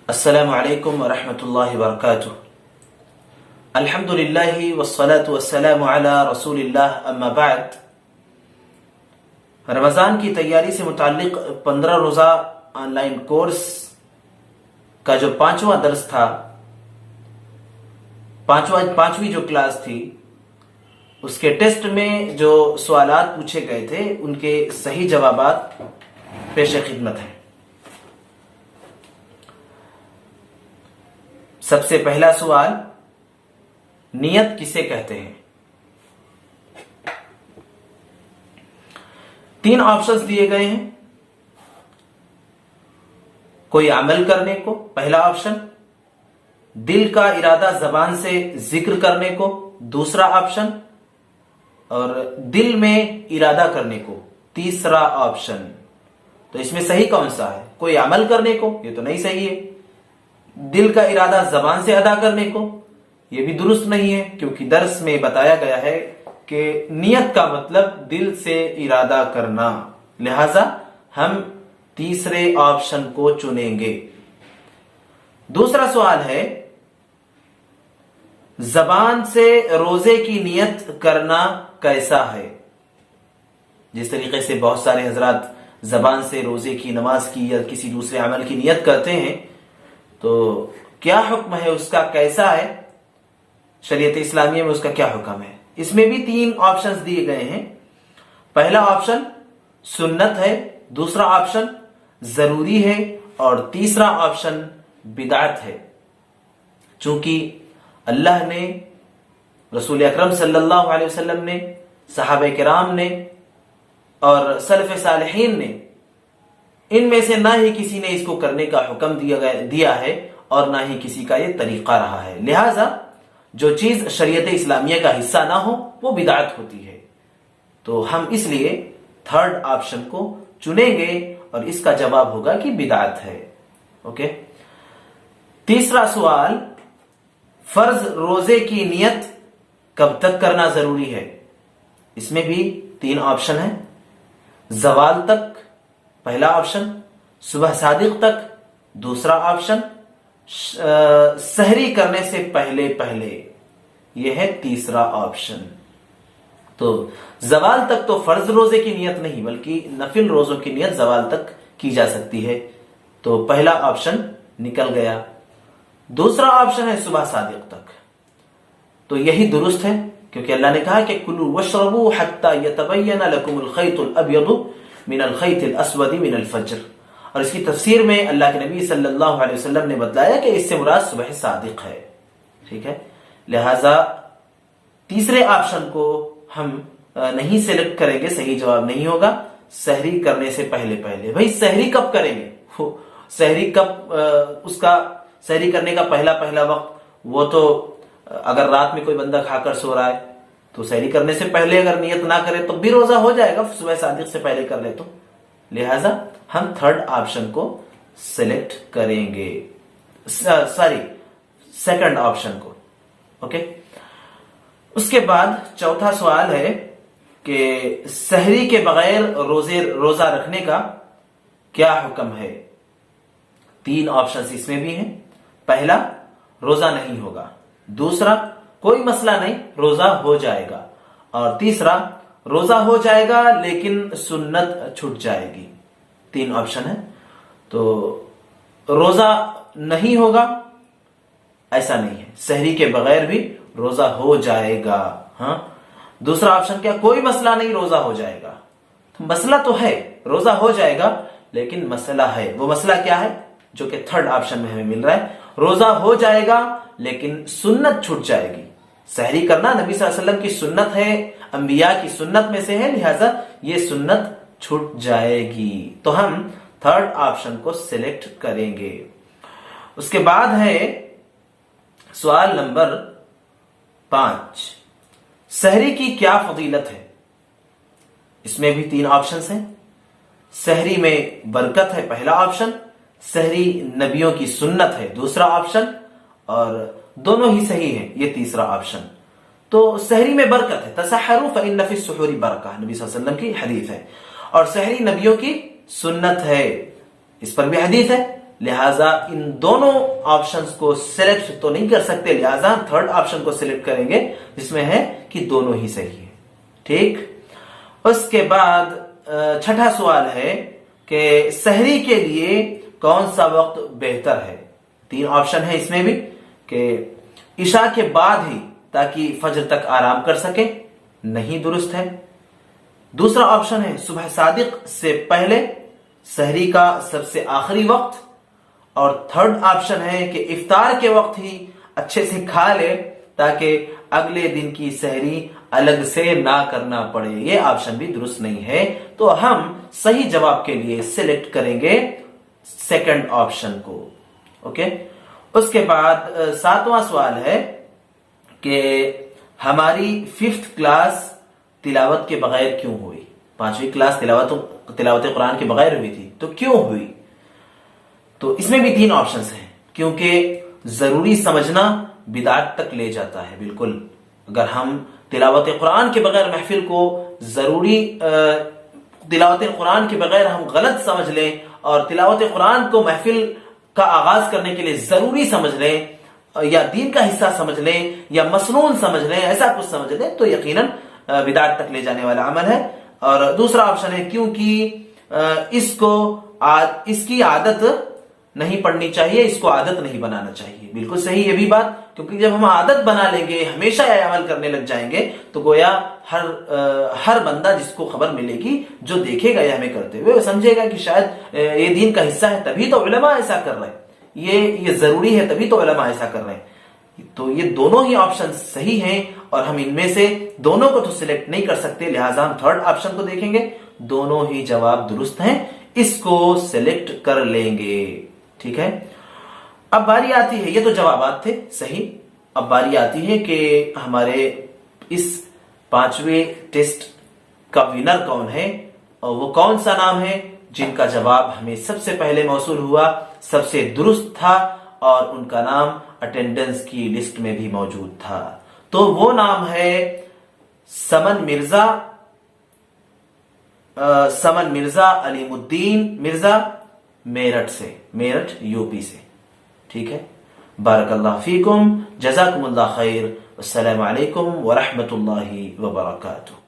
अस्सलामु अलैकुम वरहमतुल्लाहि वबरकातुह। अल्हम्दुलिल्लाहि वस्सलातु वस्सलामु अला रसूलिल्लाह अम्मा बाद। रमज़ान की तैयारी से मुताल्लिक 15 रोज़ा ऑनलाइन कोर्स का जो 5वां दर्स था, पांचवी जो क्लास थी, उसके टेस्ट में जो सवालात पूछे गए थे उनके सही जवाबात पेश खिदमत हैं। सबसे पहला सवाल, नियत किसे कहते हैं? 3 ऑप्शंस दिए गए हैं। कोई अमल करने को, पहला ऑप्शन। दिल का इरादा जबान से जिक्र करने को, दूसरा ऑप्शन। और दिल में इरादा करने को, तीसरा ऑप्शन। तो इसमें सही कौन सा है? कोई अमल करने को, ये तो नहीं सही है। दिल का इरादा जबान से अदा करने को, यह भी दुरुस्त नहीं है, क्योंकि दर्स में बताया गया है कि नियत का मतलब दिल से इरादा करना। लिहाजा हम तीसरे ऑप्शन को चुनेंगे। दूसरा सवाल है, जबान से रोजे की नियत करना कैसा है? जिस तरीके से बहुत सारे हजरात जबान से रोजे की, नमाज की या किसी दूसरे अमल की नियत करते हैं, तो क्या हुक्म है उसका, कैसा है? शरीयत इस्लामिया में उसका क्या हुक्म है? इसमें भी 3 ऑप्शंस दिए गए हैं। पहला ऑप्शन सुन्नत है, दूसरा ऑप्शन जरूरी है और तीसरा ऑप्शन बिदअत है। चूंकि अल्लाह ने, रसूल अकरम सल्लल्लाहु अलैहि वसल्लम ने, सहाबा किराम ने और सलफ़े सालिहीन ने, इनमें से ना ही किसी ने इसको करने का हुक्म दिया है और ना ही किसी का यह तरीका रहा है। लिहाजा जो चीज शरीयत इस्लामिया का हिस्सा ना हो वो बिदअत होती है। तो हम इसलिए थर्ड ऑप्शन को चुनेंगे और इसका जवाब होगा कि बिदअत है। ओके। तीसरा सवाल, फर्ज रोजे की नियत कब तक करना जरूरी है? इसमें भी 3 ऑप्शन है। जवाल तक, पहला ऑप्शन। सुबह सादिक तक, दूसरा ऑप्शन। सहरी करने से पहले पहले, यह है तीसरा ऑप्शन। तो जवाल तक तो फर्ज रोजे की नियत नहीं बल्कि नफिल रोजों की नियत जवाल तक की जा सकती है। तो पहला ऑप्शन निकल गया। दूसरा ऑप्शन है सुबह सादिक तक। तो यही दुरुस्त है, क्योंकि अल्लाह ने कहा कि कुलू वशरबू हत्ता यतबय्यना लकुमुल खैतुल अब्यदु मिनल खैतिल अस्वदी मिनल फज्र। और इसकी तफसीर में अल्लाह के नबी सल्लल्लाहु अलैहि वसल्लम ने बताया कि इससे मुराद सुबह सादिक है। ठीक है। लिहाजा तीसरे ऑप्शन को हम नहीं सिलेक्ट करेंगे, सही जवाब नहीं होगा। सहरी करने से पहले पहले। भाई सहरी कब करेंगे? सहरी कब, उसका सहरी करने का पहला वक्त, वो तो अगर रात में कोई बंदा खाकर सो रहा है तो सहरी करने से पहले अगर नियत ना करे तो भी रोजा हो जाएगा, सुबह सादिक से पहले कर ले तो। लिहाजा हम थर्ड ऑप्शन को सिलेक्ट करेंगे, सॉरी सेकंड ऑप्शन को। ओके। उसके बाद चौथा सवाल है कि सहरी के बगैर रोजा रखने का क्या हुक्म है? 3 ऑप्शन इसमें भी हैं। पहला, रोजा नहीं होगा। दूसरा, कोई मसला नहीं, रोजा हो जाएगा। और तीसरा, रोजा हो जाएगा लेकिन सुन्नत छूट जाएगी। 3 ऑप्शन है। तो रोजा नहीं होगा ऐसा नहीं है, सहरी के बगैर भी रोजा हो जाएगा। हाँ। दूसरा ऑप्शन क्या? कोई मसला नहीं, रोजा हो जाएगा। तो मसला तो है, रोजा हो जाएगा लेकिन मसला है। वो मसला क्या है? जो कि थर्ड ऑप्शन में हमें मिल रहा है। रोजा हो जाएगा लेकिन सुन्नत छूट जाएगी। सहरी करना नबी सल्लल्लाहु अलैहि वसल्लम की सुन्नत है, अंबिया की सुन्नत में से है, लिहाजा ये सुन्नत छूट जाएगी। तो हम थर्ड ऑप्शन को सिलेक्ट करेंगे। उसके बाद है सवाल नंबर 5, सहरी की क्या फजीलत है? इसमें भी 3 ऑप्शन हैं। सहरी में बरकत है, पहला ऑप्शन। सहरी नबियों की सुन्नत है, दूसरा ऑप्शन। और दोनों ही सही है, ये तीसरा ऑप्शन। तो सहरी में बरकत है, तसहरू फइन्न फी सुहूरी बरका, नबी सल्लल्लाहु अलैहि वसल्लम की हदीस है। और सहरी नबियों की सुन्नत है, इस पर भी हदीस है। लिहाजा इन दोनों ऑप्शंस को सिलेक्ट तो नहीं कर सकते, लिहाजा थर्ड ऑप्शन को सिलेक्ट करेंगे जिसमें है कि दोनों ही सही है। ठीक। उसके बाद छठा सवाल है कि सहरी के लिए कौन सा वक्त बेहतर है। तीन ऑप्शन है इसमें भी कि इशा के बाद ही ताकि फजर तक आराम कर सके, नहीं दुरुस्त है। दूसरा ऑप्शन है सुबह सादिक से पहले, सहरी का सबसे आखिरी वक्त। और थर्ड ऑप्शन है कि इफ्तार के वक्त ही अच्छे से खा ले ताकि अगले दिन की सहरी अलग से ना करना पड़े। ये ऑप्शन भी दुरुस्त नहीं है, तो हम सही जवाब के लिए सिलेक्ट करेंगे सेकंड ऑप्शन को। ओके। उसके बाद सातवां सवाल है कि हमारी 5th क्लास तिलावत के बगैर क्यों हुई। 5वीं क्लास तिलावत कुरान के बगैर हुई थी, तो क्यों हुई। तो इसमें भी तीन ऑप्शंस हैं, क्योंकि जरूरी समझना बिदात तक ले जाता है। बिल्कुल, अगर हम तिलावत कुरान के बगैर महफिल को जरूरी तिलावत कुरान के बगैर हम गलत समझ लें और तिलावत कुरान को महफिल का आगाज करने के लिए जरूरी समझ लें या दीन का हिस्सा समझ लें या मसनून समझ लें, ऐसा कुछ समझ लें, तो यकीनन बिदात तक ले जाने वाला अमल है। और दूसरा ऑप्शन है क्योंकि इसकी आदत नहीं पढ़नी चाहिए, इसको आदत नहीं बनाना चाहिए। बिल्कुल सही ये भी बात, क्योंकि जब हम आदत बना लेंगे, हमेशा यह अमल करने लग जाएंगे, तो गोया हर बंदा जिसको खबर मिलेगी, जो देखेगा यह हमें करते हुए, वो समझेगा कि शायद ये दीन का हिस्सा है, तभी तो उलमा ऐसा कर रहे हैं, ये जरूरी है, तभी तो उलमा ऐसा कर रहे हैं। तो ये दोनों ही ऑप्शन सही हैं और हम इनमें से दोनों को तो सिलेक्ट नहीं कर सकते, लिहाजा हम थर्ड ऑप्शन को देखेंगे। दोनों ही जवाब दुरुस्त हैं, इसको सिलेक्ट कर लेंगे। ठीक है। अब बारी आती है, ये तो जवाबात थे सही, अब बारी आती है कि हमारे इस 5वें टेस्ट का विनर कौन है और वो कौन सा नाम है जिनका जवाब हमें सबसे पहले मौसूल हुआ, सबसे दुरुस्त था और उनका नाम अटेंडेंस की लिस्ट में भी मौजूद था। तो वो नाम है समन मिर्जा अलीमुद्दीन मिर्जा, मेरठ से, मेरठ यूपी से। ठीक है। बारकल्लाह फीकुम, जज़ाकुमुल्लाह खैर, अस्सलामु अलैकुम व रहमतुल्लाहि व बरकातुहू।